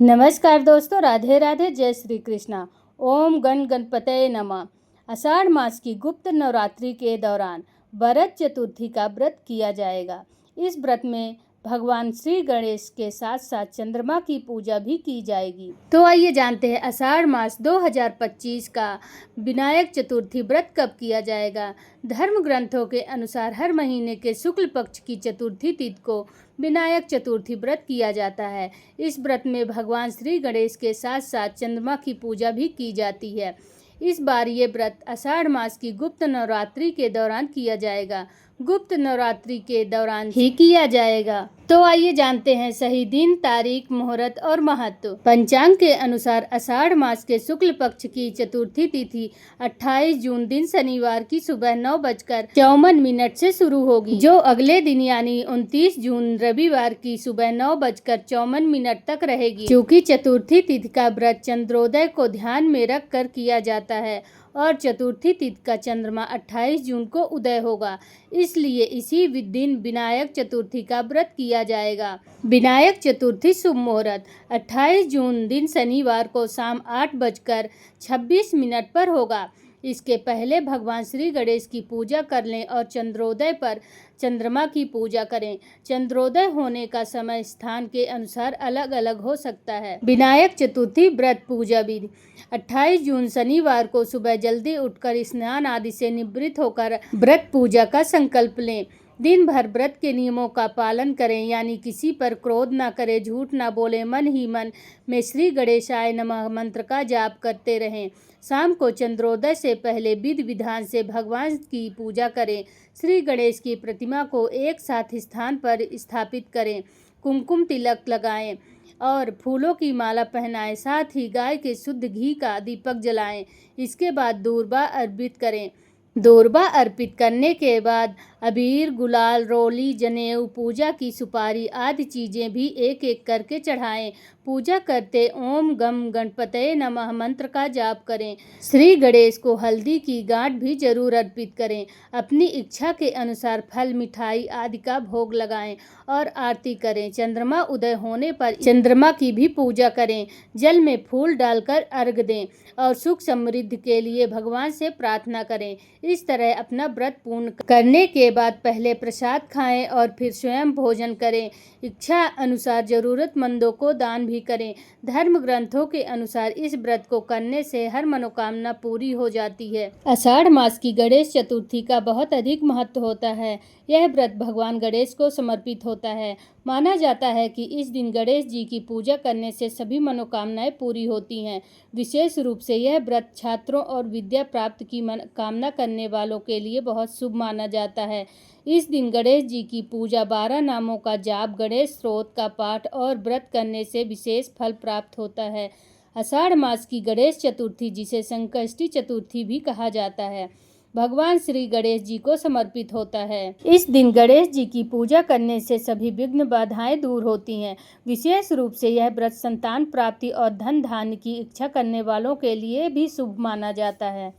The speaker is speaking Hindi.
नमस्कार दोस्तों, राधे राधे, जय श्री कृष्णा। ओम गण गणपतये नमः। आषाढ़ मास की गुप्त नवरात्रि के दौरान भरत चतुर्थी का व्रत किया जाएगा। इस व्रत में भगवान श्री गणेश के साथ साथ चंद्रमा की पूजा भी की जाएगी। तो आइए जानते हैं आषाढ़ मास 2025 का विनायक चतुर्थी व्रत कब किया जाएगा। धर्म ग्रंथों के अनुसार हर महीने के शुक्ल पक्ष की चतुर्थी तिथि को विनायक चतुर्थी व्रत किया जाता है। इस व्रत में भगवान श्री गणेश के साथ साथ चंद्रमा की पूजा भी की जाती है। इस बार ये व्रत आषाढ़ मास की गुप्त नवरात्रि के दौरान किया जाएगा। गुप्त नवरात्रि के दौरान ही किया जाएगा। तो आइए जानते हैं सही दिन, तारीख, मुहूर्त और महत्व। पंचांग के अनुसार आषाढ़ मास के शुक्ल पक्ष की चतुर्थी तिथि 28 जून दिन शनिवार की सुबह 9:54 से शुरू होगी, जो अगले दिन यानी 29 जून रविवार की सुबह 9:54 तक रहेगी। क्योंकि चतुर्थी तिथि का व्रत चंद्रोदय को ध्यान में रख कर किया जाता है और चतुर्थी तिथि का चंद्रमा 28 जून को उदय होगा, इसलिए इसी दिन विनायक चतुर्थी का व्रत किया जाएगा। विनायक चतुर्थी शुभ मुहूर्त 28 जून दिन शनिवार को शाम 8:26 पर होगा। इसके पहले भगवान श्री गणेश की पूजा कर लें और चंद्रोदय पर चंद्रमा की पूजा करें। चंद्रोदय होने का समय स्थान के अनुसार अलग अलग हो सकता है। विनायक चतुर्थी व्रत पूजा विधि 28 जून शनिवार को सुबह जल्दी उठकर स्नान आदि से निवृत्त होकर व्रत पूजा का संकल्प लें। दिन भर व्रत के नियमों का पालन करें, यानी किसी पर क्रोध न करें, झूठ न बोलें, मन ही मन में श्री गणेशाय नमः मंत्र का जाप करते रहें। शाम को चंद्रोदय से पहले विधि विधान से भगवान की पूजा करें। श्री गणेश की प्रतिमा को एक साथ स्थान पर स्थापित करें, कुमकुम तिलक लगाएं और फूलों की माला पहनाएं। साथ ही गाय के शुद्ध घी का दीपक जलाएं। इसके बाद दूर्बा अर्पित करें। दूर्बा अर्पित करने के बाद अबीर, गुलाल, रोली, जनेऊ, पूजा की सुपारी आदि चीज़ें भी एक एक करके चढ़ाएं। पूजा करते ओम गम गणपतये नमः मंत्र का जाप करें। श्री गणेश को हल्दी की गांठ भी जरूर अर्पित करें। अपनी इच्छा के अनुसार फल, मिठाई आदि का भोग लगाएं और आरती करें। चंद्रमा उदय होने पर चंद्रमा की भी पूजा करें। जल में फूल डालकर अर्घ्य दें और सुख समृद्धि के लिए भगवान से प्रार्थना करें। इस तरह अपना व्रत पूर्ण करने के बाद पहले प्रसाद खाएं और फिर स्वयं भोजन करें। इच्छा अनुसार जरूरतमंदों को दान भी करें। धर्म ग्रंथों के अनुसार इस व्रत को करने से हर मनोकामना पूरी हो जाती है। आषाढ़ मास की गणेश चतुर्थी का बहुत अधिक महत्व होता है। यह व्रत भगवान गणेश को समर्पित होता है। माना जाता है कि इस दिन गणेश जी की पूजा करने से सभी मनोकामनाएं पूरी होती हैं। विशेष रूप से यह व्रत छात्रों और विद्या प्राप्त की कामना करने वालों के लिए बहुत शुभ माना जाता है। इस दिन गणेश जी की पूजा, 12 नामों का जाप, गणेश स्तोत्र का पाठ और व्रत करने से विशेष फल प्राप्त होता है। आषाढ़ मास की गणेश चतुर्थी, जिसे संकष्टी चतुर्थी भी कहा जाता है, भगवान श्री गणेश जी को समर्पित होता है। इस दिन गणेश जी की पूजा करने से सभी विघ्न बाधाएं दूर होती हैं। विशेष रूप से यह व्रत संतान प्राप्ति और धन धान्य की इच्छा करने वालों के लिए भी शुभ माना जाता है।